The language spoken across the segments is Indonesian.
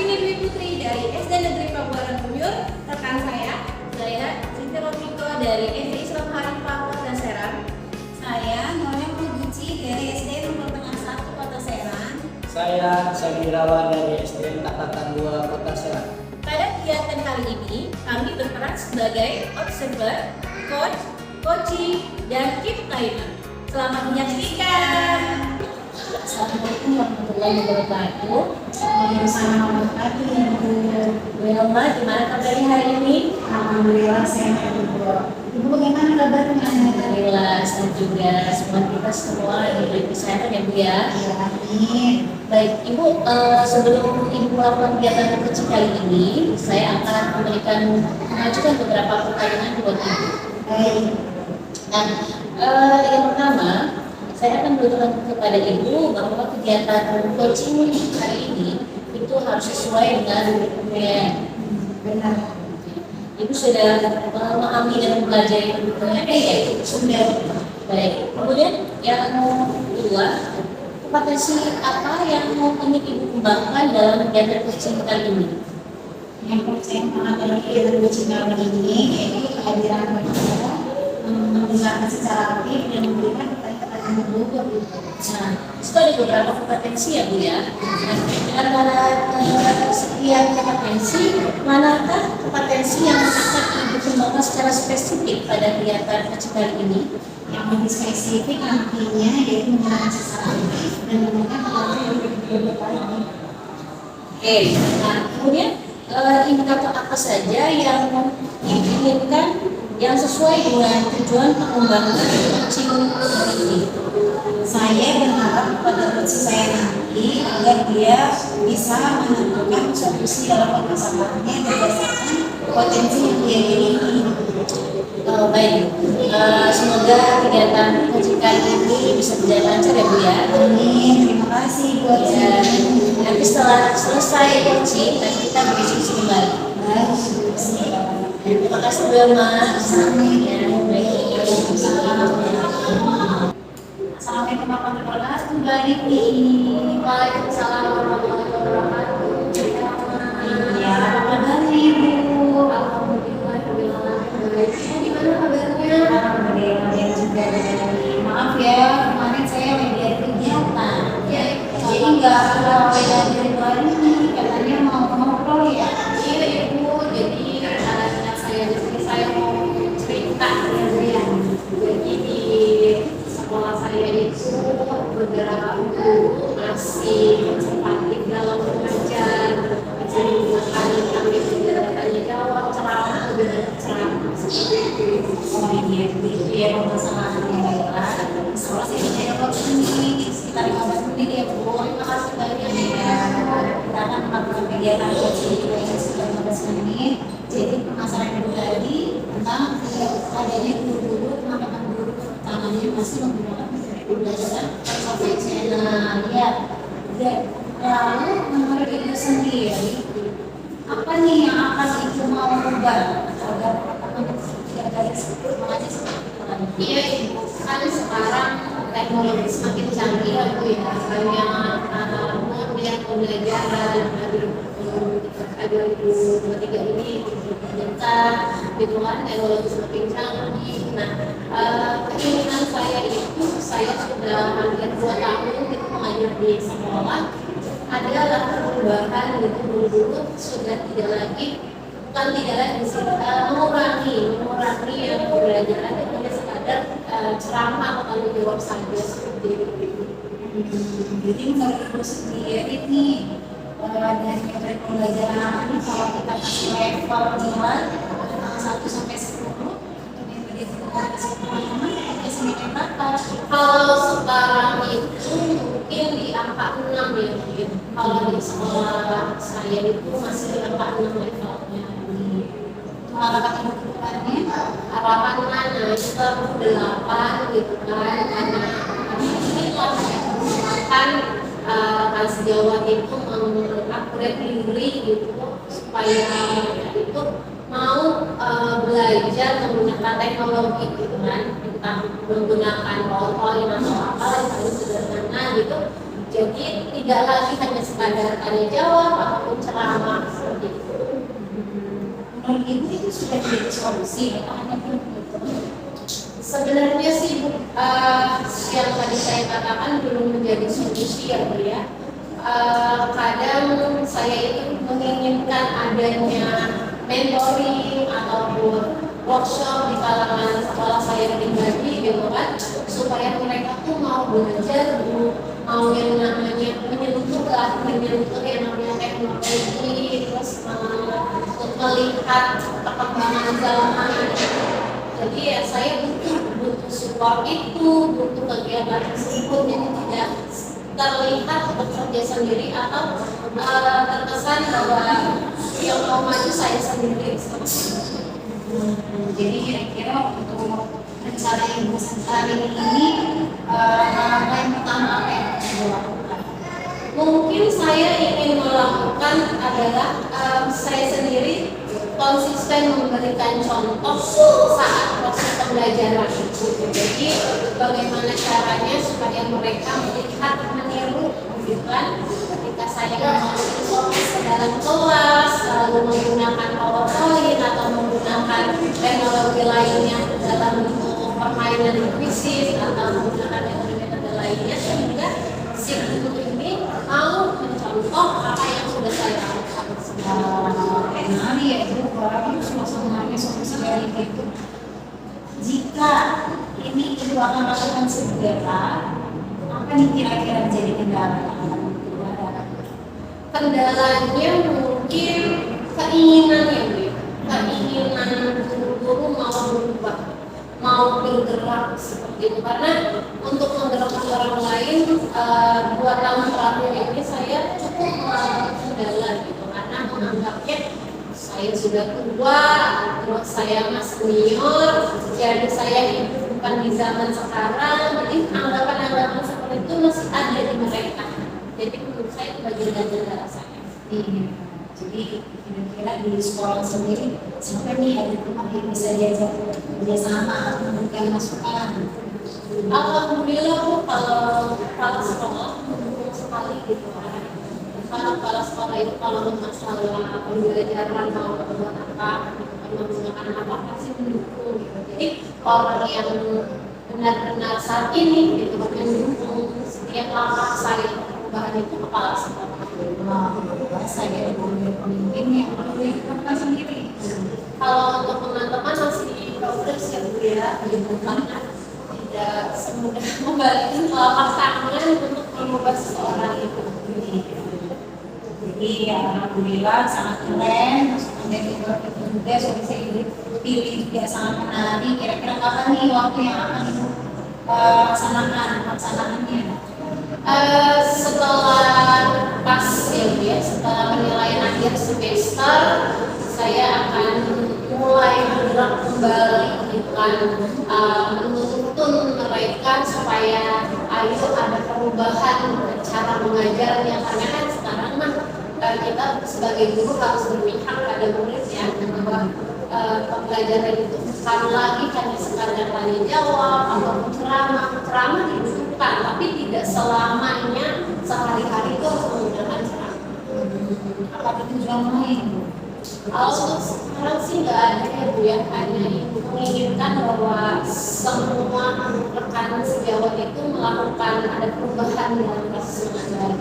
Kartini Dwi Putri dari SD Negeri Pabuaran Buyur. Rekan saya Siti Romiko dari SD Islam Harifah Kota Serang. Saya Noel Mugici dari SD Nomor Tengah 1 Kota Serang. Saya Sabirawan dari SD Angkatan 2 Kota Serang. Pada kegiatan kali ini, kami berperan sebagai observer, coach, coaching, dan keep timer. Selamat menyaksikan. Assalamualaikum warahmatullahi wabarakatuh. Selamat pagi Ibu. Bu Elma, gimana kabarnya hari ini? Alhamdulillah sehat Ibu. Ibu bagaimana kabarnya? Alhamdulillah, sehat juga. Semoga kita semua diberi kesehatan ya Bu ya. Amin. Baik, Ibu, sebelum Ibu melakukan kegiatan kecil kali ini, saya akan mengajukan beberapa pertanyaan buat Ibu. Baik. Nah, yang pertama, saya akan beritahu kepada Ibu bahwa kegiatan coaching hari ini itu harus sesuai dengan kurikulumnya. Benar. Ibu sudah memahami dan mempelajari kurikulumnya ya? Sudah. Baik. Kemudian yang kedua, kompetensi apa yang ingin Ibu kembangkan dalam kegiatan coaching kali ini? Yang pertama adalah kegiatan coaching kali ini yaitu kehadiran masyarakat mendengarkan secara aktif dan memberikan pertanyaan berubah. Nah, itu ada beberapa kompetensi ya Bu ya. Nah, di antara sekian kompetensi, manakah kompetensi yang akan Ibu kembangkan secara spesifik pada kegiatan coaching kali ini? Yang lebih spesifik nantinya yaitu mendengarkan secara aktif dan memberikan pertanyaan yang berbeda. Oke, nah kemudian indikator apa saja yang diinginkan yang sesuai dengan tujuan pengembangan coaching ini? Saya berharap kepada coach saya nanti agar dia bisa menentukan solusi dalam permasalahannya berdasarkan potensi yang dia miliki. Baik, semoga kegiatan coaching kali ini bisa berjalan lancar ya Bu ya. Amin. Terima kasih buat Ya, nanti setelah selesai coaching, nanti kita berdiskusi kembali. Terima kasih Bu Elma. Ya, baik. Assalamualaikum warahmatullahi wabarakatuh. Balik di Waalaikumsalam warahmatullahi wabarakatuh. ya, apa kabarnya Ibu? Alhamdulillah, gimana kabarnya? Alhamdulillah baik juga. Maaf ya, kemarin saya lagi ada kegiatan. Ya, Jadi nggak sampai dari hari ini, katanya mau ngobrol ya. iya Ibu, jadi anak saya di sini saya mau cerita ya. Jadi di sekolah saya itu beberapa guru masih konservatif dalam mengajar, jadi menggunakan kami tanya jawab, ceramah, ceramah seperti itu. Oh iya, itu ya permasalahannya adalah sekolah saya saya waktu ini sekitar 15 menit ya Bu. Terima kasih banyak Ya, kita akan melakukan kegiatan coaching yang sekitar 15 menit. Jadi permasalahan Ibu tadi tentang adanya guru-guru, penerapan guru utamanya masih menggunakan metode pembelajaran konvensional. Ya, dan lalu menurut Ibu sendiri, apa nih yang akan Ibu mau ubah agar untuk kegiatan tersebut mengajar seperti itu lagi? Iya Ibu, kan sekarang teknologi semakin canggih ya Bu ya, banyak mobil pembelajaran ada 2023 ini diperkenalkan gitu kan, teknologi semakin canggih. Nah, keinginan saya itu saya sudah hampir 2 tahun itu mengajar di sekolah adalah perubahan gitu, guru-guru sudah tidak lagi mengurangi yang pembelajaran itu hanya sekadar ceramah atau tanggung jawab saja seperti itu. Jadi menurut Ibu sendiri nih dari metode pembelajaran ini kalau kita kasih level nilai 1 sampai 10 untuk metode pembelajaran teman-teman biasanya berapa? Kalau sekarang itu mungkin di angka 6 ya mungkin. Kalau di sekolah saya itu masih di angka 6 levelnya. Harapan Ibu ke depannya? Harapan mana? Kita 8 gitu kan, karena ini kan kan sejauh itu mengupgrade diri gitu supaya itu mau belajar menggunakan teknologi gitu kan, entah menggunakan PowerPoint atau apa yang paling sederhana gitu, Jadi tidak lagi hanya sekadar tanya jawab ataupun ceramah seperti itu. Menurut Ibu itu sudah jadi solusi atau hanya belum gitu? Sebenarnya sih yang tadi saya katakan belum menjadi solusi ya Bu ya. Kadang saya itu menginginkan adanya mentoring ataupun workshop di kalangan sekolah saya pribadi gitu kan, supaya mereka tuh mau belajar, mau yang namanya menyentuh yang namanya teknologi, terus melihat perkembangan zaman. Jadi ya saya butuh support itu, butuh kegiatan tersebut, jadi tidak terlihat bekerja sendiri atau terkesan bahwa yang mau maju saya sendiri. Jadi kira-kira untuk rencana Ibu hari ini langkah yang pertama apa yang dilakukan? Mungkin saya ingin melakukan adalah saya sendiri konsisten memberikan contoh saat proses pembelajaran itu. Jadi bagaimana caranya supaya mereka melihat, meniru, gitu kan? Ketika saya masuk ke dalam kelas, lalu menggunakan PowerPoint atau menggunakan teknologi lainnya dalam bentuk permainan kuisis atau menggunakan metode-metode lainnya, sehingga si guru ini mau mencontoh apa yang sudah saya lakukan. Menarik ya Ibu, kalau suasananya solusi dari itu. Jika ini Ibu akan lakukan segera, apa nih kira-kira menjadi kendala yang akan Ibu hadapi? Kendalanya mungkin keinginan ya Bu, keinginan guru-guru mau berubah, mau bergerak seperti itu. Karena untuk menggerakkan orang lain, 2 tahun terakhir ini saya cukup mengalami kendala gitu, karena menganggapnya saya sudah tua, terus saya masih senior, jadi saya hidup bukan di zaman sekarang. Jadi anggapan-anggapan seperti itu masih ada di mereka. Jadi menurut saya itu bagian dari kendala saya. Jadi kira-kira di sekolah sendiri sampai nih ada teman yang bisa diajak bekerjasama atau memberikan masukan. Alhamdulillah Bu, kalau sekolah mendukung sekali gitu kan. Kalau sekolah itu kalau masalah pembelajaran mau berbuat apa, menggunakan apa pasti mendukung gitu. Jadi orang yang benar-benar saat ini gitu mendukung setiap langkah saya perubahan itu kepala sekolah. Saya pemimpin yang berpikirkan sendiri. Kalau untuk teman-teman masih progres ya Bu ya, gitu karena tidak semudah membalikkan telapak tangan untuk mengubah seseorang itu. Jadi alhamdulillah sangat keren, masukan dari Ibu itu juga solusi Ibu pilih juga sangat menarik. Kira-kira kapan nih waktu yang akan Ibu laksanakannya? Setelah pas ya, setelah penilaian akhir semester, saya akan mulai bergerak kembali dengan menuntun mereka supaya ayo ada perubahan cara mengajarnya, karena kan sekarang mah kita sebagai guru harus berpihak pada murid ya, bahwa pembelajaran itu bukan lagi hanya sekadar tanya jawab atau ceramah dibutuhkan, tapi tidak selamanya sehari-hari itu harus menggunakan ceramah. Apa tujuan lain? Untuk sekarang sih nggak ada ya Bu ya, hanya menginginkan bahwa semua rekan sejawat itu melakukan ada perubahan dalam proses mengajar.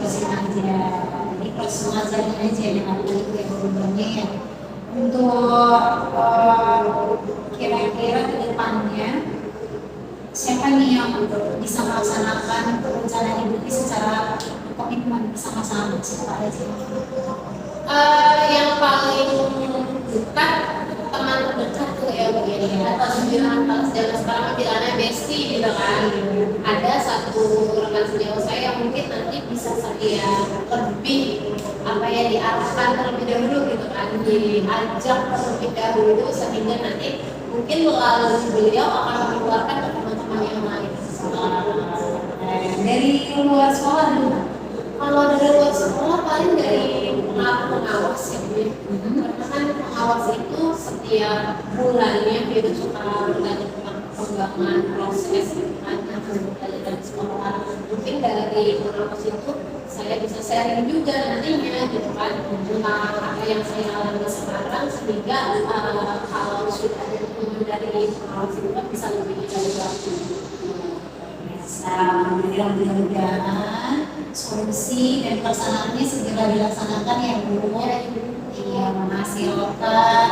Jadi proses mengajarnya aja dengan itu yang berubahnya ya. Untuk kira-kira ke depannya siapa nih yang bisa melaksanakan rencana Ibu ini secara komitmen bersama-sama? Siapa aja? Yang paling dekat teman terdekat tuh ya begini, atau bilang kalau sejauh sekarang bilangnya bestie gitu kan. Ada satu rekan sejauh saya yang mungkin nanti bisa saya lebih apa ya diarahkan terlebih dahulu gitu kan, diajak terlebih dahulu sehingga nanti mungkin melalui beliau akan mengeluarkan ke teman-teman yang lain. Dari luar sekolah dulu. Kalau dari luar sekolah paling dari pengawas ya Bu. Karena kan pengawas itu setiap bulannya dia suka belajar tentang perkembangan proses gitu kan. dari sekolah. Mungkin dari kampus itu saya bisa sharing juga nantinya gitu kan tentang apa yang saya alami sekarang, sehingga kalau sudah ada dukungan dari kampus itu kan bisa lebih dijalani. Mudah-mudahan solusi dan pelaksanaannya segera dilaksanakan ya Bu. Iya, menghasilkan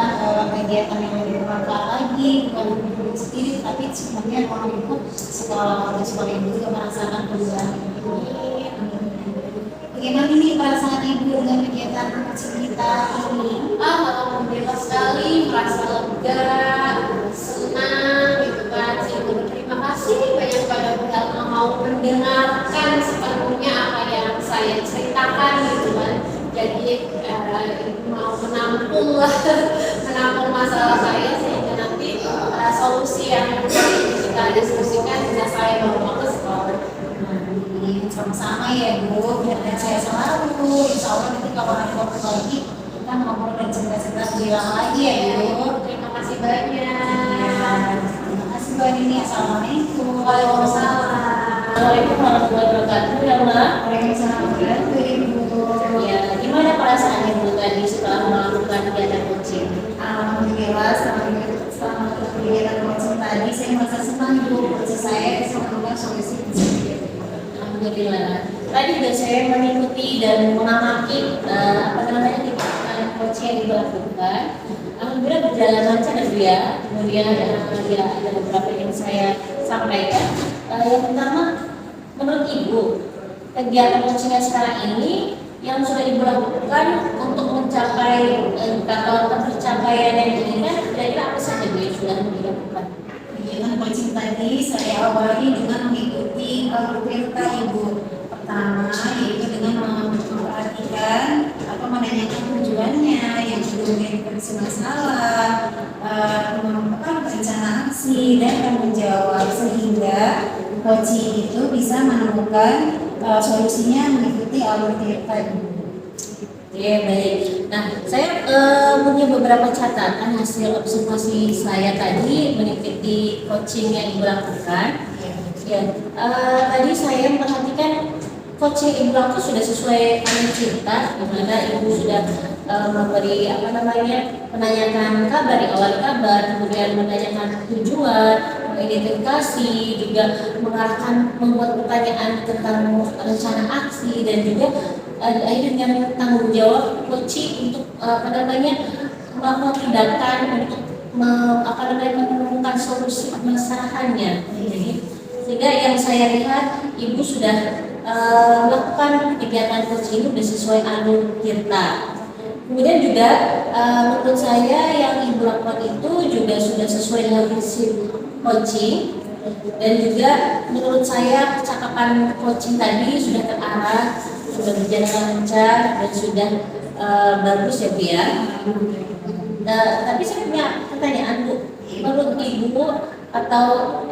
kegiatan yang lebih bermanfaat lagi, bukan untuk diri sendiri, tapi sebenarnya orang itu sekolah ibu juga merasakan perubahan ini. Bagaimana nih perasaan ibu dengan kegiatan kita ini? Alhamdulillah sekali, merasa lega, senang gitu kan. Saya berterima kasih banyak pada Bu Helma mau mendengarkan sepenuhnya apa yang saya ceritakan gitu kan. Jadi mau menampung masalah saya, sehingga nanti solusi yang kita diskusikan bisa saya bawa ke sekolah. Sama-sama ya Bu, biar saya selalu. Insya Allah nanti kalau ada waktu lagi kita ngobrol dan cerita-cerita bilang lagi ya Bu. Terima kasih banyak. Ya, terima kasih Bu Adini. Assalamualaikum. Waalaikumsalam. Assalamualaikum warahmatullahi wabarakatuh ya Mbak. Waalaikumsalam warahmatullahi wabarakatuh. Ya, gimana perasaan Ibu tadi setelah melakukan kegiatan coaching? Alhamdulillah selama kegiatan coaching tadi saya merasa senang Bu. Proses saya bisa menemukan solusi. Alhamdulillah. Tadi juga saya mengikuti dan mengamati kegiatan coaching yang dilakukan. Alhamdulillah berjalan lancar ya. Kemudian ada beberapa yang saya sampaikan. Yang pertama, menurut Ibu, kegiatan coaching yang sekarang ini yang sudah Ibu lakukan untuk mencapai atau pencapaian yang diinginkan, kira-kira apa saja Bu yang sudah dilakukan? Kegiatan coaching tadi saya awali dengan mengikuti Alberta Ibu. Pertama yaitu dengan memperhatikan atau menanyakan tujuannya, yang kedua identifikasi masalah, menentukan rencana aksi dan tanggung jawab, sehingga coaching itu bisa menemukan solusinya mengikuti Alberta Ibu. Oke, baik. Nah, saya punya beberapa catatan hasil observasi saya tadi mengikuti coaching yang Ibu lakukan. Ya, tadi saya memperhatikan coaching Ibu lakukan sudah sesuai dengan cerita, di mana Ibu sudah memberi menanyakan kabar, di awal kabar, kemudian menanyakan tujuan, mengidentifikasi, juga membuat pertanyaan tentang rencana aksi, dan juga dengan tanggung jawab coaching untuk melakukan tindakan untuk menemukan solusi permasalahannya. Jadi, sehingga yang saya lihat Ibu sudah melakukan kegiatan coaching itu sudah sesuai alur kita. Kemudian juga menurut saya yang Ibu lakukan itu juga sudah sesuai dengan prinsip coaching, dan juga menurut saya percakapan coaching tadi sudah terarah, sudah berjalan lancar, dan sudah bagus ya Bu ya. Tapi saya punya pertanyaan Bu, menurut Ibu atau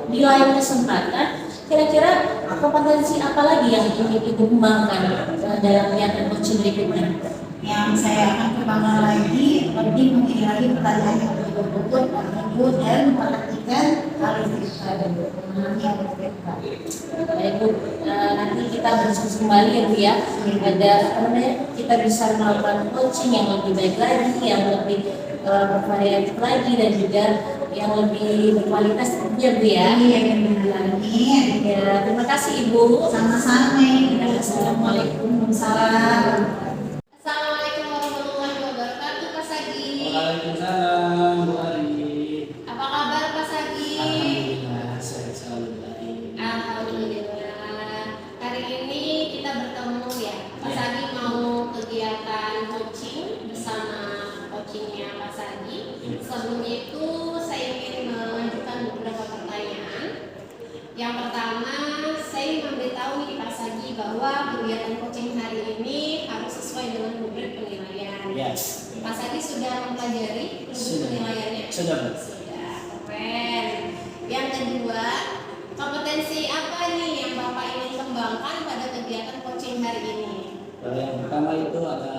di lain kesempatan, kira-kira kompetensi apa lagi yang ingin Ibu kembangkan dalam kegiatan coaching berikutnya? Yang saya akan kembangkan lagi, lebih memilih lagi pertanyaan yang lebih berbobot Ibu dan memperhatikan hal itu. Baik Bu, nanti kita berdiskusi kembali ya Bu ya. Ada kita bisa melakukan coaching yang lebih baik lagi, yang lebih bervariatif lagi, dan juga yang lebih berkualitas tentunya Bu ya. Ya, terima kasih Ibu. Sama-sama. Assalamualaikum. Waalaikumsalam. Assalamualaikum warahmatullahi wabarakatuh, Pak Sagi. Waalaikumsalam Bu Ari. Apa kabar Pak Sagi? Alhamdulillah sehat selalu Bu Ari. Alhamdulillah. Hari ini kita bertemu ya. Pak Sagi mau kegiatan coaching bersama coachingnya Pak Sagi. Sebelumnya itu saya ingin mengajukan beberapa pertanyaan. Yang pertama, saya memberitahu nih Pak Sagi bahwa kegiatan coaching hari ini harus sesuai dengan rubrik penilaian. Yes. Pak Sagi sudah mempelajari rubrik penilaiannya? Sudah Bu. Sudah, keren. Yang kedua, kompetensi apa nih yang Bapak ingin kembangkan pada kegiatan coaching hari ini? Kalau yang pertama itu ada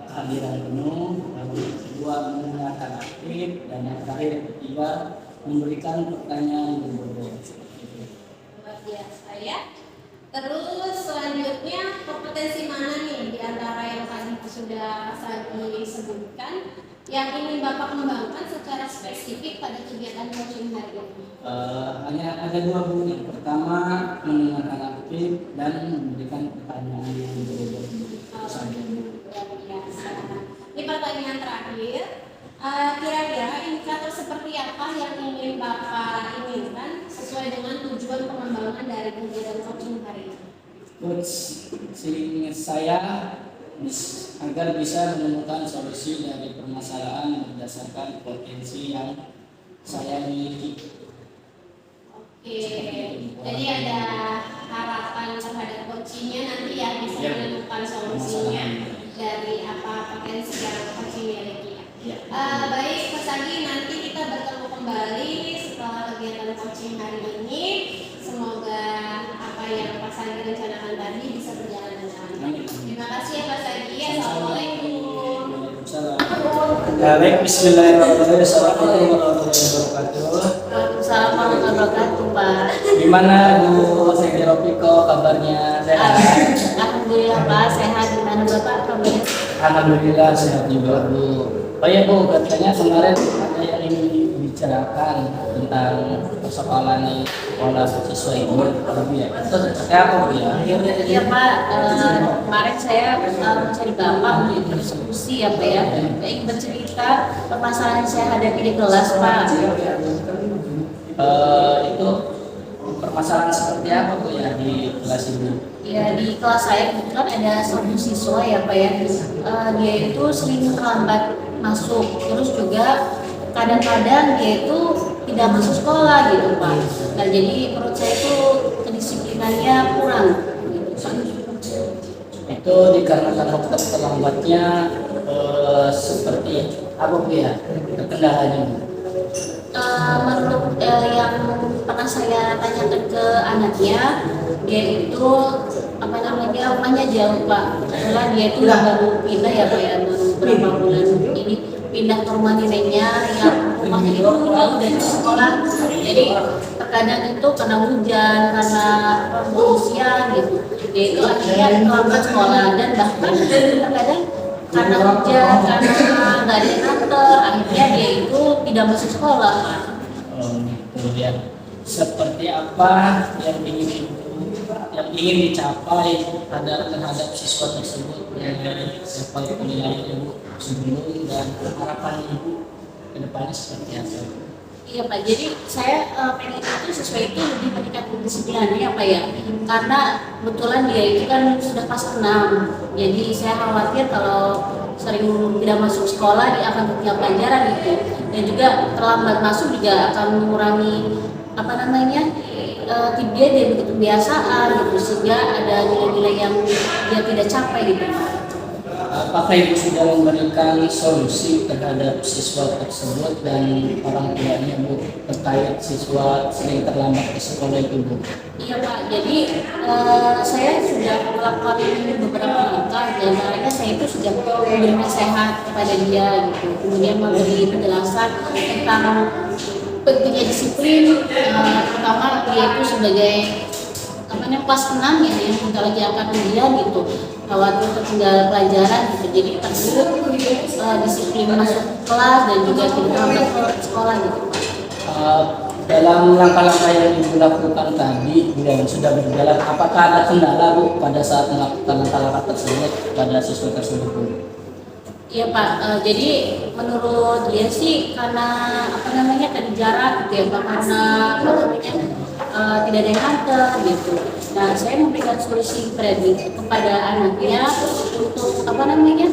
kehadiran penuh, yang kedua mendengarkan aktif, dan yang terakhir ketiga memberikan pertanyaan yang berbobot. biasa ya. Terus selanjutnya kompetensi mana nih di antara yang tadi sudah saya sebutkan yang ingin Bapak kembangkan secara spesifik pada kegiatan coaching hari ini? Hanya ada dua Bu. Yang pertama mendengarkan aktif dan memberikan pertanyaan yang berbeda. Luar biasa. Ini pertanyaan terakhir. Kira-kira indikator seperti apa yang ingin Bapak inginkan sesuai dengan tujuan pengembangan dari kegiatan coaching hari ini? Coach, seingat saya agar bisa menemukan solusi dari permasalahan berdasarkan potensi yang saya miliki. Oke, jadi ada harapan terhadap coachingnya nanti ya bisa menemukan solusinya dari apa potensi yang coaching miliki. Baik, Mas Agi, nanti kita bertemu kembali setelah kegiatan coaching hari ini. Semoga apa yang Mas Agi rencanakan tadi bisa berjalan dengan lancar. Terima kasih ya Mas Agi. Assalamualaikum. Baik, bismillahirrahmanirrahim. Assalamualaikum warahmatullahi wabarakatuh. Waalaikumsalam warahmatullahi wabarakatuh, Pak. Gimana Bu Segi Ropiko kabarnya? Sehat? Alhamdulillah Pak, sehat. Gimana Bapak kabarnya? Alhamdulillah sehat juga Bu. Oh ya Bu, katanya kemarin ada yang ingin dibicarakan tentang persoalan pola siswa ini Bu ya. Itu seperti apa Bu ya? Iya Pak, kemarin saya mencari Bapak untuk diskusi ya Pak ya. Saya ingin bercerita permasalahan yang saya hadapi di kelas Pak. Itu permasalahan seperti apa Bu ya di kelas ini? Ya di kelas saya kebetulan ada satu siswa ya Pak ya. Dia itu sering terlambat masuk, terus juga kadang-kadang dia itu tidak masuk sekolah gitu Pak. Nah jadi menurut saya itu kedisiplinannya kurang gitu Pak. Itu dikarenakan faktor terlambatnya seperti apa Bu ya? Kendalanya Bu? Menurut yang pernah saya tanyakan ke anaknya, dia itu apa namanya rumahnya jauh Pak. Kebetulan dia itu baru pindah ya Pak ya, baru beberapa bulan ini pindah ke rumah neneknya yang rumahnya itu jauh dari sekolah. Jadi terkadang itu karena hujan, karena pengungsian gitu, dia itu akhirnya terlambat sekolah dan bahkan terkadang karena hujan, karena nggak ada yang nganter, akhirnya dia itu tidak masuk sekolah Pak. Kemudian seperti apa yang ingin dicapai terhadap siswa tersebut yang level penilaian Ibu sebelum dan harapan Ibu ke depannya seperti apa? Iya Pak, jadi saya pengen itu siswa itu lebih meningkatkan disiplinannya ya Pak ya. Karena kebetulan dia itu kan sudah kelas 6. Jadi saya khawatir kalau sering tidak masuk sekolah dia akan ketinggalan pelajaran gitu. Dan juga terlambat masuk juga akan mengurangi apa namanya dia begitu kebiasaan gitu, sehingga ada nilai-nilai yang dia tidak capai gitu. Apakah Ibu sudah memberikan solusi terhadap siswa tersebut dan orang tuanya Bu terkait siswa sering terlambat ke sekolah itu Bu? Iya Pak, jadi saya sudah melakukan beberapa langkah, dan antaranya saya itu sudah memberi nasihat kepada dia gitu, kemudian memberi penjelasan tentang pentingnya disiplin, terutama dia itu sebagai namanya kelas 6 ya, yang bentar lagi akan ujian gitu, khawatir tertinggal pelajaran gitu, jadi perlu disiplin masuk kelas dan juga tidak terlambat ke sekolah gitu Pak. Dalam langkah-langkah yang Ibu lakukan tadi yang sudah berjalan, apakah ada kendala Bu pada saat melakukan langkah-langkah tersebut pada siswa tersebut Bu? Iya Pak, jadi menurut dia sih karena apa namanya tadi jarak gitu ya Pak, karena apa namanya tidak ada yang nganter gitu. Nah saya memberikan solusi kepada anaknya untuk apa namanya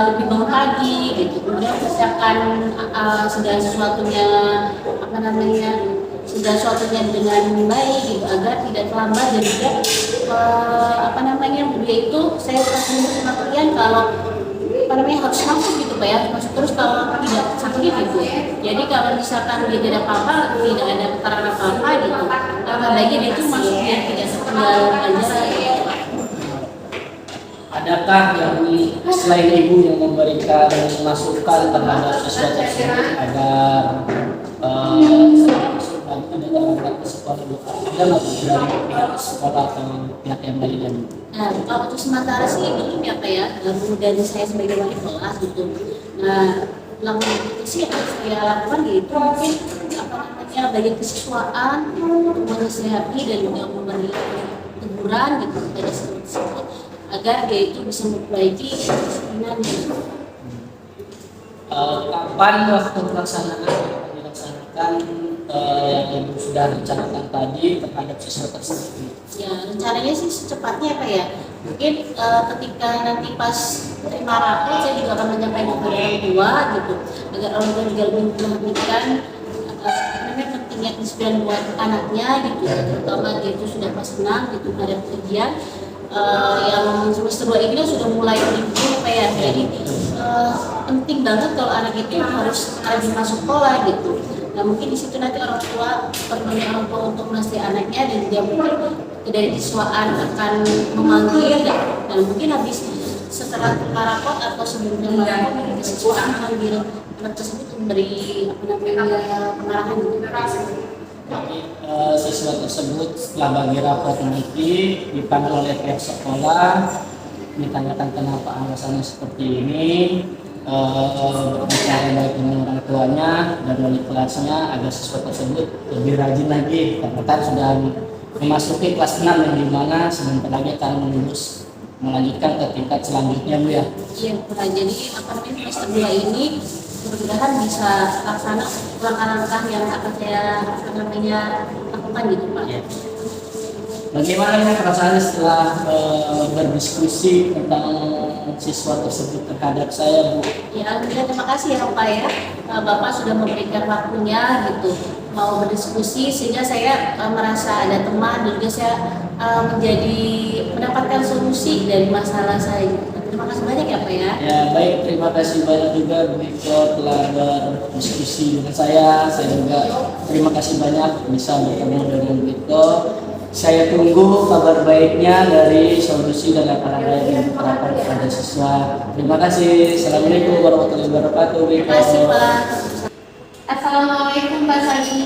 lebih bangun pagi gitu, kemudian persiapkan segala sesuatunya apa namanya segala sesuatunya dengan baik gitu agar tidak terlambat, dan juga apa namanya dia itu saya kasih pengertian kalau apa namanya harus masuk gitu Pak ya, masuk terus kalau tidak sakit gitu. Jadi kalau misalkan dia tidak apa-apa, tidak ada getaran apa-apa gitu, tambah lagi dia itu masuk dia tidak tertinggal pelajaran gitu Pak. Adakah yang selain Ibu yang memberikan masukan terhadap siswa tersebut agar masuk lagi ke sekolah Bu? Ada nggak Bu dari pihak sekolah atau pihak yang lain? Nah, kalau untuk sementara sih belum ya Pak ya, dari saya sebagai wali kelas gitu. Nah, langkah itu sih yang harus saya lakukan yaitu mungkin apa namanya bagian kesiswaan untuk menasihati dan juga memberi teguran gitu kepada siswa tersebut agar dia itu bisa memperbaiki kedisiplinannya. Kapan waktu pelaksanaan yang dilaksanakan yang sudah rencanakan tadi terhadap siswa tersebut? Ya rencananya sih secepatnya Pak ya. Mungkin ketika nanti pas terima rapot saya juga akan menyampaikan kepada orang tua gitu agar orang tua juga lebih memperhatikan namanya pentingnya kedisiplinan buat anaknya gitu, terutama dia itu sudah kelas 6 gitu pada ujian yang semester 2 ini kan sudah mulai libur Pak ya. Jadi penting banget kalau anak itu harus rajin masuk sekolah gitu. Nah mungkin di situ nanti orang tua perlunya orang tua untuk menasihati anaknya dan dia mungkin dari siswaan akan memanggil dan mungkin habis setelah rapot atau sebelumnya rapot mungkin siswa akan memanggil anak tersebut memberi apa namanya pengarahan gitu. Jadi siswa tersebut setelah bagi raport nanti dipanggil oleh pihak sekolah, ditanyakan kenapa alasannya seperti ini, berbicara baik dengan orang tuanya dan wali kelasnya agar siswa tersebut lebih rajin lagi karena kan sudah memasuki kelas 6 yang dimana sebentar lagi akan melanjutkan ke tingkat selanjutnya Bu ya. Iya, nah, jadi apa namanya semester 2 ini mudah-mudahan bisa laksana langkah-langkah yang akan saya apa namanya lakukan gitu Pak. Ya. Bagaimana nih perasaannya setelah berdiskusi tentang siswa tersebut terhadap saya Bu? Ya, alhamdulillah terima kasih ya Pak ya. Bapak sudah memberikan waktunya gitu mau berdiskusi sehingga saya merasa ada teman dan juga saya mendapatkan solusi dari masalah saya. Terima kasih banyak ya Pak ya. Ya baik, terima kasih banyak juga Bu Iko telah berdiskusi dengan saya juga terima kasih banyak bisa bertemu dengan Bu Iko. Saya tunggu kabar baiknya dari solusi dan apa-apa yang diterapkan kepada siswa. Terima kasih. Assalamualaikum warahmatullahi wabarakatuh. Terima kasih Pak. Assalamualaikum Pak Sagi.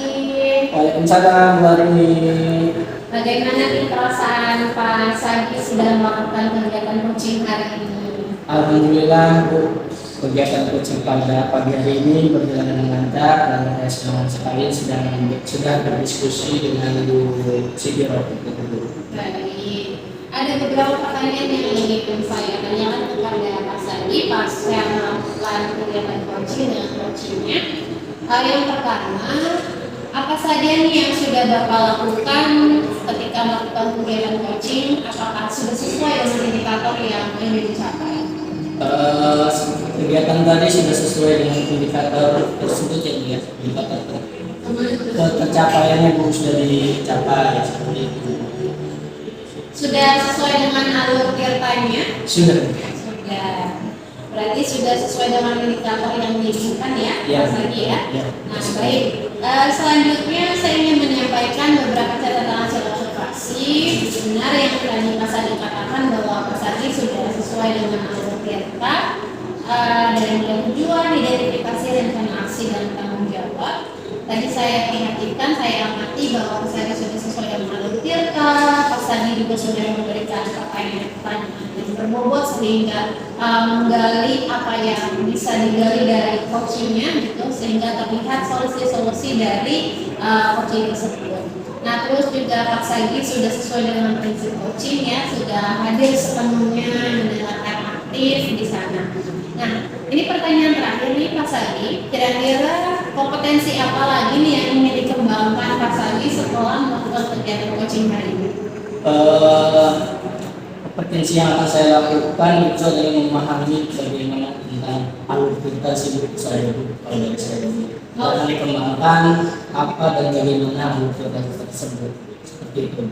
Waalaikumsalam warahmatullahi. Bagaimana nih perasaan Pak Sagi sudah melakukan kegiatan coaching hari ini? Alhamdulillah Bu, kegiatan coaching pada pagi hari ini berjalan dengan lancar dan saya senang sekali sudah berdiskusi dengan Bu Sigiro. Baik, ada beberapa pertanyaan yang ingin saya tanyakan kepada Pak Sagi pas saya melakukan kegiatan coaching dengan coachingnya. Yang pertama, apa saja nih yang sudah Bapak lakukan ketika melakukan kegiatan coaching? Apakah sudah sesuai dengan indikator yang ingin dicapai? Kegiatan tadi sudah sesuai dengan indikator tersebut ya Bu ya, indikator tercapaiannya Bu sudah dicapai seperti itu. Sudah sesuai dengan alur tirtanya? Sudah. Sudah. Berarti sudah sesuai dengan indikator yang diinginkan ya, Ya. Mas Agi ya? Ya. Nah baik, selanjutnya saya ingin menyampaikan beberapa catatan hasil observasi. Benar yang tadi Mas Agi katakan bahwa Mas Agi sudah sesuai dengan alur tirta dari mulai tujuan, identifikasi, rencana aksi dan tanggung jawab. Tadi saya perhatikan, saya amati bahwa Mas Agi sudah sesuai dengan alur tirta. Mas Agi juga sudah memberikan pertanyaan-pertanyaan yang berbobot sehingga menggali apa yang bisa digali dari coachingnya gitu sehingga terlihat solusi-solusi dari coaching tersebut. Nah terus juga Pak Sagi sudah sesuai dengan prinsip coaching ya, sudah hadir sepenuhnya mendengarkan aktif di sana. Nah ini pertanyaan terakhir nih Pak Sagi, kira-kira kompetensi apa lagi nih yang ingin dikembangkan Pak Sagi setelah melakukan kegiatan coaching hari ini? Kompetensi yang akan saya lakukan itu adalah memahami bagaimana tentang alur kita hidup saya kalau dari saya akan dikembangkan apa dan bagaimana alur kita tersebut seperti itu.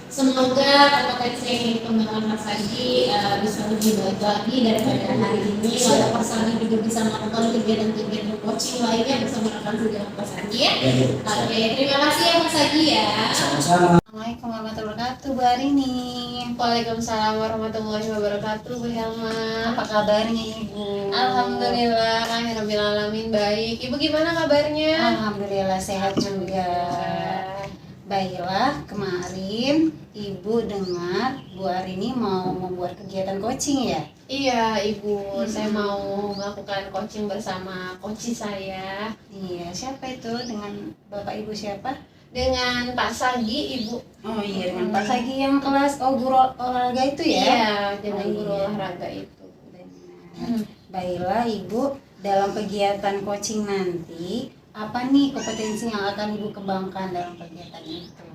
Semoga kompetensi yang dikembangkan Mas Agi bisa lebih baik lagi daripada hari ini. Lalu Mas Agi juga bisa melakukan kegiatan-kegiatan coaching lainnya bersama rekan kerja Mas Agi ya. Oke, terima kasih ya Mas Agi ya. Sama-sama. Assalamualaikum warahmatullahi wabarakatuh Bu Arini. Waalaikumsalam warahmatullahi wabarakatuh Bu Helma. Apa kabarnya Ibu? Alhamdulillah, alhamdulillah baik. Ibu gimana kabarnya? Alhamdulillah sehat juga. Baiklah, kemarin Ibu dengar Bu Arini mau membuat kegiatan coaching ya? Iya, Ibu, saya mau melakukan coaching bersama coach saya Iya, siapa itu? Dengan Bapak Ibu siapa? dengan Pak Sagi, Ibu. Oh iya, dengan Pak Sagi yang kelas guru olahraga itu ya? Iya, dengan Oh, guru iya. olahraga itu. Benar. Baiklah Ibu, dalam kegiatan coaching nanti, apa nih kompetensi yang akan Ibu kembangkan dalam kegiatan itu?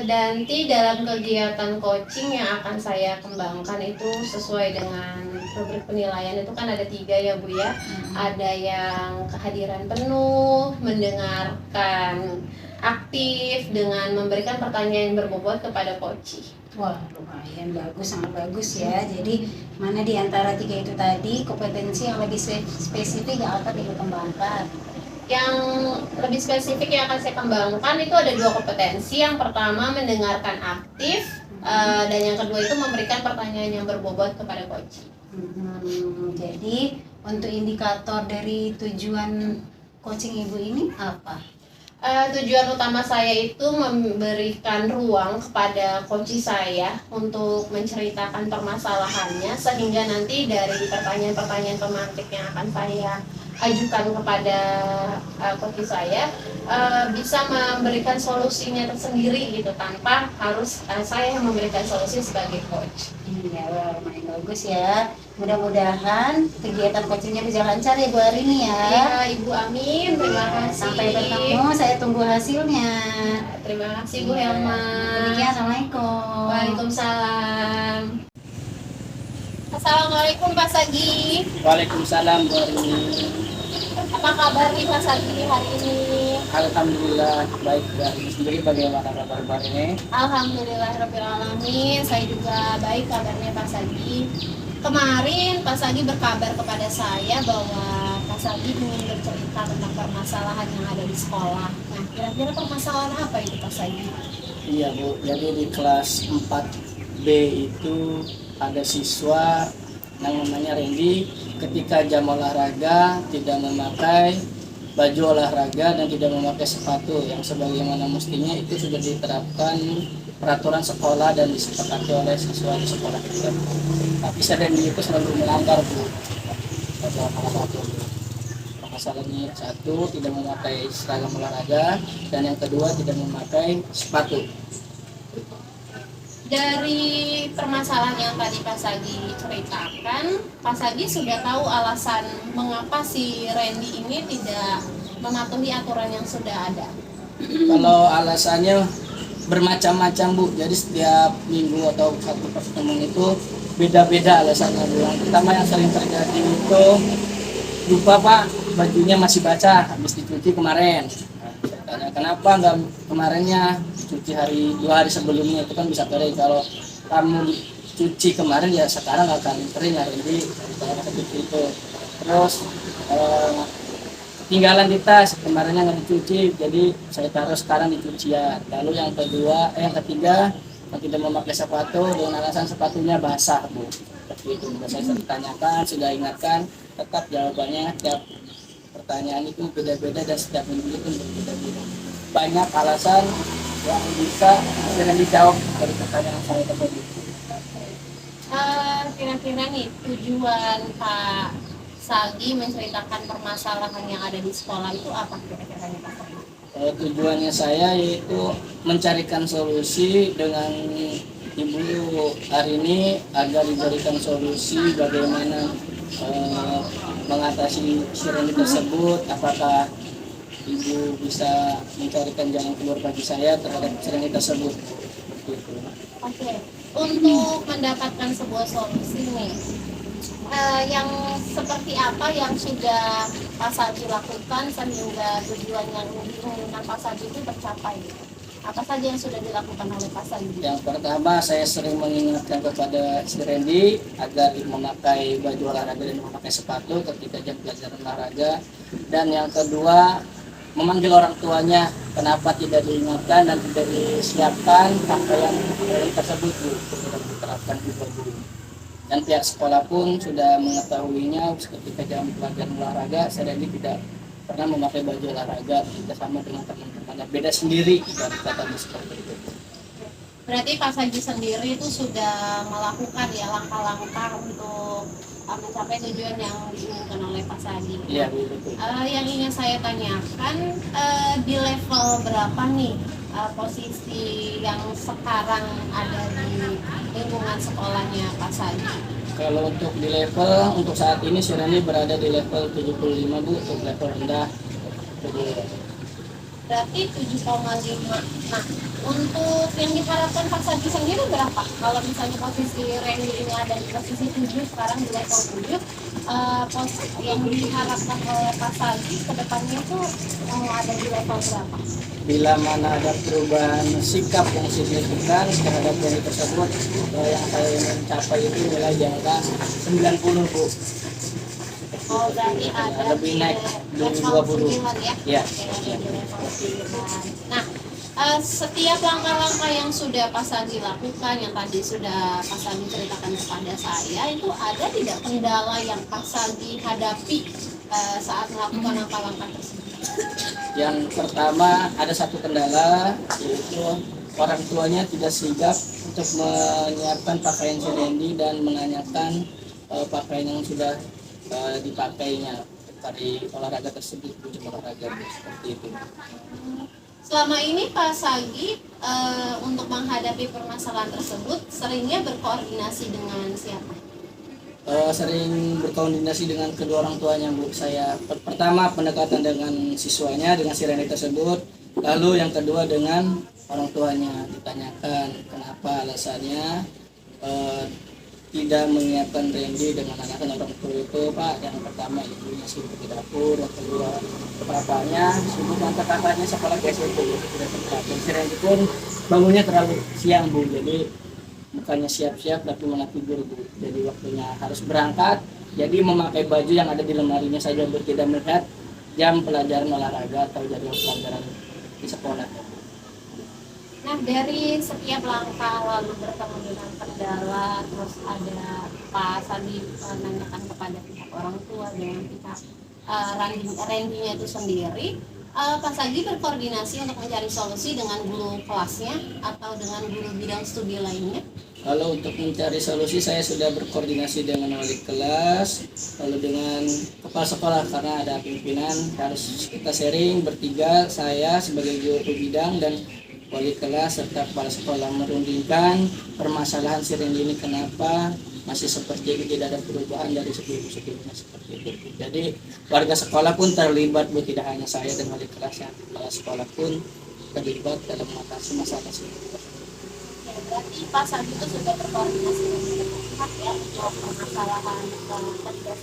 Nanti dalam kegiatan coaching yang akan saya kembangkan itu sesuai dengan rubrik penilaian itu kan ada 3 ya Bu ya. Ada yang kehadiran penuh, mendengarkan aktif dengan memberikan pertanyaan yang berbobot kepada coach. Wah, lumayan bagus, sangat bagus ya. Jadi, mana di antara 3 itu tadi kompetensi yang lebih spesifik yang akan Ibu kembangkan? Yang lebih spesifik yang akan saya kembangkan itu ada 2 kompetensi. Yang pertama mendengarkan aktif, dan yang kedua itu memberikan pertanyaan yang berbobot kepada coach. Jadi, untuk indikator dari tujuan coaching Ibu ini apa? Tujuan utama saya itu memberikan ruang kepada coach saya untuk menceritakan permasalahannya sehingga nanti dari pertanyaan-pertanyaan pemantik yang akan saya ajukan kepada coach saya bisa memberikan solusinya tersendiri gitu tanpa harus saya yang memberikan solusi sebagai coach. Iya, lumayan bagus ya. Mudah-mudahan kegiatan coachingnya berjalan lancar ya Bu Arini ya. Ya, Ibu, amin. Terima kasih. Sampai bertemu, saya tunggu hasilnya. Terima kasih Bu Helma. Demikian, Assalamualaikum. Waalaikumsalam. Assalamualaikum Pak Sagi. Waalaikumsalam Bu Arini. Apa kabar nih Pak Sagi hari ini? Alhamdulillah baik. Dan sendiri bagaimana kabar Bu Arini? Alhamdulillahirrahmanirrahim. Saya juga baik kabarnya Pak Sagi. Kemarin Pak Sagi berkabar kepada saya bahwa Pak Sagi ingin bercerita tentang permasalahan yang ada di sekolah. Nah, kira-kira permasalahan apa itu Pak Sagi? Iya Bu, jadi di kelas 4B itu ada siswa yang namanya Randy ketika jam olahraga tidak memakai baju olahraga dan tidak memakai sepatu yang sebagaimana mestinya itu sudah diterapkan peraturan sekolah dan disepakati oleh siswa di sekolah kita. Tapi Randy itu selalu melanggar Bu. Ada salah satu masalahnya, satu tidak memakai seragam olahraga dan yang kedua tidak memakai sepatu. Dari permasalahan yang tadi Pak Sagi ceritakan, Pak Sagi sudah tahu alasan mengapa si Randy ini tidak mematuhi aturan yang sudah ada. Kalau alasannya bermacam-macam Bu, jadi setiap minggu atau satu pertemuan itu beda-beda alasannya Bu. Yang pertama yang sering terjadi itu lupa Pak, bajunya masih basah habis dicuci kemarin. Tanya kenapa nggak kemarinnya cuci 2 hari sebelumnya, itu kan bisa kering. Kalau kamu cuci kemarin ya sekarang nggak akan kering ya, jadi seperti itu. Terus ketinggalan di tas kemarinnya nggak dicuci, jadi saya taruh sekarang di cucian. Lalu yang ketiga yang tidak memakai sepatu dengan alasan sepatunya basah Bu. Seperti itu sudah saya tanyakan, sudah ingatkan, tetap jawabannya tiap pertanyaan itu beda-beda dan setiap minggu itu berbeda-beda. Banyak alasan yang bisa dijawab dari pertanyaan saya tersebut. Kira-kira nih tujuan Pak Sagi menceritakan permasalahan yang ada di sekolah itu apa kira-kira Pak Sagi? Tujuannya saya yaitu mencarikan solusi dengan Ibu hari ini agar diberikan solusi bagaimana mengatasi sirene tersebut. Apakah Ibu bisa mencarikan jalan keluar bagi saya terhadap sirene tersebut? Oke, untuk mendapatkan sebuah solusi nih, yang seperti apa yang sudah Pak Sagi lakukan sehingga tujuan yang diinginkan Pak Sagi itu tercapai? Apa saja yang sudah dilakukan oleh Pak Sagi? Yang pertama, saya sering mengingatkan kepada si Randy agar memakai baju olahraga dan memakai sepatu ketika jam pelajaran olahraga. Dan yang kedua, memanggil orang tuanya kenapa tidak diingatkan dan tidak disiapkan pakaian tersebut tidak diterapkan juga dulu. Dan pihak sekolah pun sudah mengetahuinya ketika jam pelajaran olahraga, si Randy tidak pernah memakai baju olahraga, tidak sama dengan teman-teman. ada beda sendiri dari kata seperti itu. Berarti Pak Saji sendiri itu sudah melakukan ya langkah-langkah untuk mencapai tujuan yang diinginkan oleh Pak Saji. Iya betul. Yang ingin saya tanyakan, di level berapa nih posisi yang sekarang ada di lingkungan sekolahnya Pak Saji? Kalau untuk di level, untuk saat ini Sireni berada di level 75 Bu, untuk level rendah. Berarti 7,5. Nah, untuk yang diharapkan Pak Saji sendiri berapa? Kalau misalnya posisi Randy ini ada di posisi 7, sekarang di level 7, posisi yang diharapkan oleh Pak Saji ke depannya itu ada di level berapa? Bila mana ada perubahan sikap yang signifikan terhadap Randy tersebut, yang saya ingin capai itu nilai di angka 90 Bu. Oh, berarti ada Lebih naik di dari level 20. 9 ya? Iya. Oke, ada di level 9. Nah, setiap langkah-langkah yang sudah Pak Saji lakukan, yang tadi sudah Pak Saji ceritakan kepada saya, itu ada tidak kendala yang Pak Saji hadapi saat melakukan langkah-langkah tersebut? Yang pertama ada satu kendala, yaitu orang tuanya tidak sigap untuk menyiapkan pakaian si Randy dan menanyakan pakaian yang sudah dipakainya dari olahraga tersebut, baju olahraga seperti itu. Selama ini Pak Saji untuk menghadapi permasalahan tersebut seringnya berkoordinasi dengan siapa? Sering berkoordinasi dengan kedua orang tuanya Bu. Saya pertama pendekatan dengan siswanya, dengan si Randy tersebut, lalu yang kedua dengan orang tuanya, ditanyakan kenapa alasannya tidak menyiapkan Randy dengan anak orang tua itu Pak. Yang pertama ibunya sibuk di dapur, yang kedua bapaknya sibuk antar kakaknya sekolah ke SMP tidak sempat. Dan si Randy pun bangunnya terlalu siang Bu, jadi bukannya siap-siap tapi malah tidur Bu. Jadi waktunya harus berangkat, jadi memakai baju yang ada di lemarinya saja Bu, tidak melihat jam pelajaran olahraga atau jadwal pelajaran di sekolah. Nah, dari setiap langkah lalu bertemu dengan kendala, terus ada Pak Saji menanyakan kepada pihak orang tua dengan pihak Randy-nya itu sendiri, Pak Saji berkoordinasi untuk mencari solusi dengan guru kelasnya atau dengan guru bidang studi lainnya. Kalau untuk mencari solusi saya sudah berkoordinasi dengan wali kelas, lalu dengan kepala sekolah karena ada pimpinan, harus kita sharing bertiga, saya sebagai guru bidang dan wali kelas serta kepala sekolah merundingkan permasalahan si Randy ini kenapa masih seperti itu, tidak ada perubahan dari sebelumnya seperti itu. Jadi warga sekolah pun terlibat Bu, tidak hanya saya dan wali kelasnya, kepala sekolah pun terlibat dalam mengatasi masalah ini. Ya, berarti Pak Saji itu sudah berkoordinasi dengan pihak ya untuk permasalahan petugas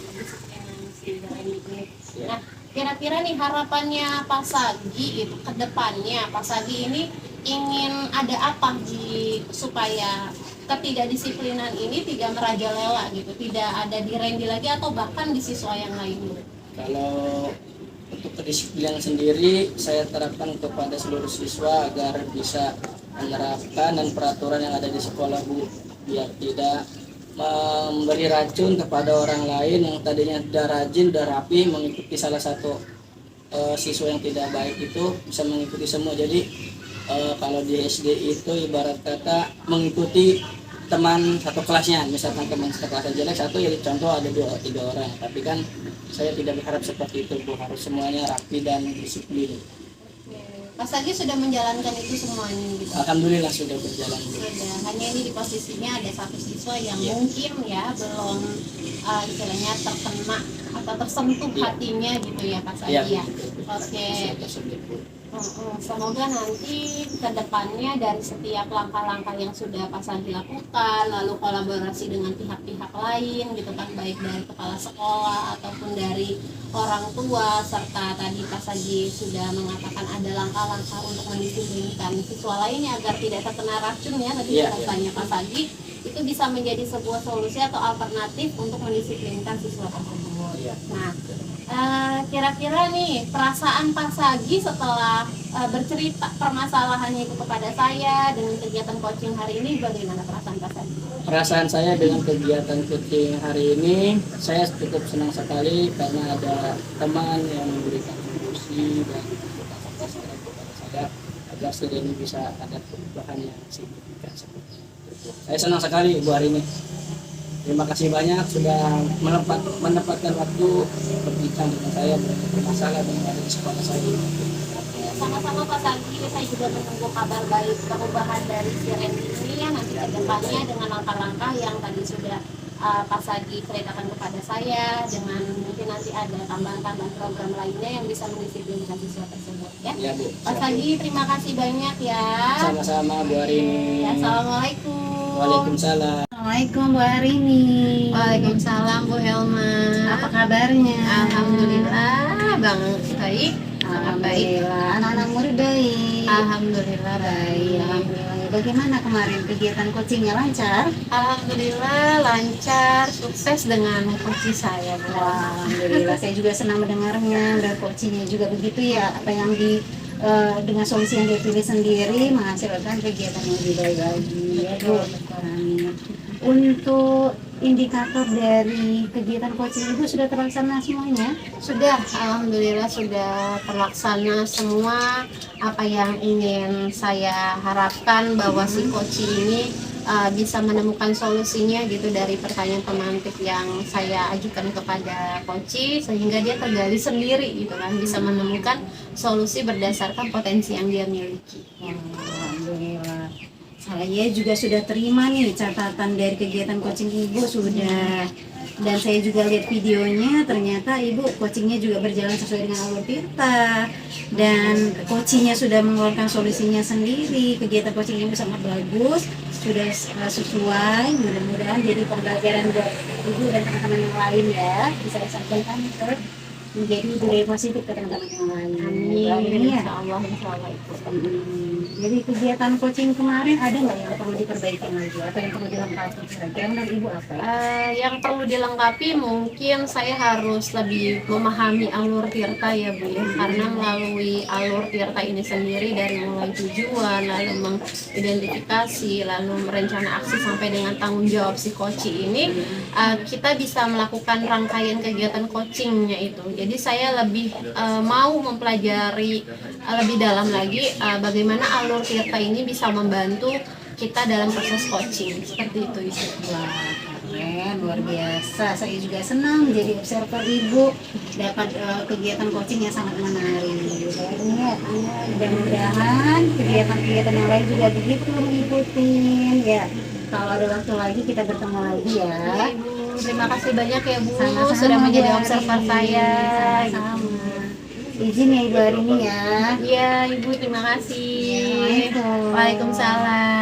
yang si Randy ini. Nah, kira-kira nih harapannya Pak Saji itu ke depannya, Pak Saji ini ingin ada apa supaya ketidakdisiplinan ini tidak merajalela gitu, tidak ada di Randy lagi atau bahkan di siswa yang lainnya. Kalau untuk kedisiplinan sendiri saya terapkan kepada seluruh siswa agar bisa menerapkan dan peraturan yang ada di sekolah Bu, biar tidak memberi racun kepada orang lain yang tadinya sudah rajin, sudah rapi mengikuti salah satu siswa yang tidak baik itu bisa mengikuti semua. Jadi kalau di SD itu ibarat kata mengikuti teman satu kelasnya, misalkan teman satu kelasnya jelek satu, ya contoh ada 2-3 orang, tapi kan saya tidak berharap seperti itu Bu, harus semuanya rapi dan disiplin. Pak Saji sudah menjalankan itu semuanya gitu. Alhamdulillah sudah berjalan Bu. Sudah, hanya ini di posisinya ada satu siswa yang mungkin ya belum istilahnya terkena atau tersentuh hatinya gitu ya Pak Saji ya. Oke. Semoga nanti ke depannya dari setiap langkah-langkah yang sudah Pak Saji lakukan, lalu kolaborasi dengan pihak-pihak lain gitu kan, baik dari kepala sekolah ataupun dari orang tua, serta tadi Pak Saji sudah mengatakan ada langkah-langkah untuk mendisiplinkan siswa lainnya agar tidak terkena racun ya tadi katanya Pak Saji, itu bisa menjadi sebuah solusi atau alternatif untuk mendisiplinkan siswa tersebut. Nah, kira-kira nih perasaan Pak Saji setelah bercerita permasalahannya itu kepada saya dengan kegiatan coaching hari ini, bagaimana perasaan Pak Saji? Perasaan saya dengan kegiatan coaching hari ini, saya cukup senang sekali karena ada teman yang memberikan solusi dan kepada saya agar studi ini bisa ada perubahan yang signifikan seperti itu. Saya senang sekali Ibu hari ini. Terima kasih banyak sudah menempatkan waktu berbincang dengan saya bermasalah dengan sekolah saya. Ya, sama-sama Pak Sagi, saya juga menunggu kabar baik perubahan dari Siren ini ya nanti ke depannya dengan langkah-langkah yang tadi sudah Pak Sagi ceritakan kepada saya, dengan mungkin nanti ada tambahan-tambahan program lainnya yang bisa mendisiplinkan siswa tersebut ya. Ya Bu. Pak Sagi, terima kasih banyak ya. Sama-sama Bu Arini. Assalamualaikum. Waalaikumsalam. Assalamualaikum Bu Arini. Waalaikumsalam Bu Helma. Apa kabarnya? Alhamdulillah Bang baik. Sangat baik. Alhamdulillah. Anak-anak murid baik. Alhamdulillah baik. Alhamdulillah. Bagaimana kemarin kegiatan coachingnya lancar? Alhamdulillah lancar, sukses dengan coaching saya. Bu. Wah, alhamdulillah. Saya juga senang mendengarnya dan coachingnya juga begitu ya. Apa yang dengan solusi yang dia pilih sendiri menghasilkan kegiatan yang lebih baik lagi. Ya Bu. Amin. Untuk indikator dari kegiatan coaching Ibu sudah terlaksana semuanya? Sudah, alhamdulillah sudah terlaksana semua apa yang ingin saya harapkan bahwa si coaching ini bisa menemukan solusinya gitu dari pertanyaan pemantik yang saya ajukan kepada coach sehingga dia tergali sendiri gitu kan, bisa menemukan solusi berdasarkan potensi yang dia miliki. Alhamdulillah. Saya juga sudah terima nih catatan dari kegiatan coaching Ibu sudah. Dan saya juga lihat videonya, ternyata Ibu coachingnya juga berjalan sesuai dengan alur Tirta. Dan coachingnya sudah mengeluarkan solusinya sendiri. Kegiatan coaching Ibu sangat bagus, sudah sesuai. Mudah-mudahan jadi pembelajaran buat Ibu dan teman-teman yang lain ya. Bisa disampaikan ke menjadi budaya positif ke teman-teman yang lain. Amin. Ya. Insya Allah Ibu. Jadi kegiatan coaching kemarin ada nggak yang perlu diperbaiki lagi atau yang perlu dilengkapi? Kira-kira menurut Ibu apa? Yang perlu dilengkapi mungkin saya harus lebih memahami alur Tirta ya Bu ya, karena melalui alur Tirta ini sendiri dari mulai tujuan, lalu mengidentifikasi, lalu merencana aksi sampai dengan tanggung jawab si coaching ini, kita bisa melakukan rangkaian kegiatan coachingnya itu. Jadi saya lebih mau mempelajari lebih dalam lagi bagaimana alur Tirta ini bisa membantu kita dalam proses coaching seperti itu. Wah, keren, luar biasa. Saya juga senang jadi observer Ibu dapat kegiatan coaching yang sangat menarik. Mudah-mudahan kegiatan-kegiatan yang lain juga begitu mengikutin ya. Kalau ada waktu lagi kita bertemu lagi ya. Ibu, terima kasih banyak ya Bu Sama-sama, sudah menjadi Bu observer Arini. saya. Sama-sama. Izin ya Ibu hari ini ya. Iya Ibu, terima kasih. Assalamualaikum. Waalaikumsalam.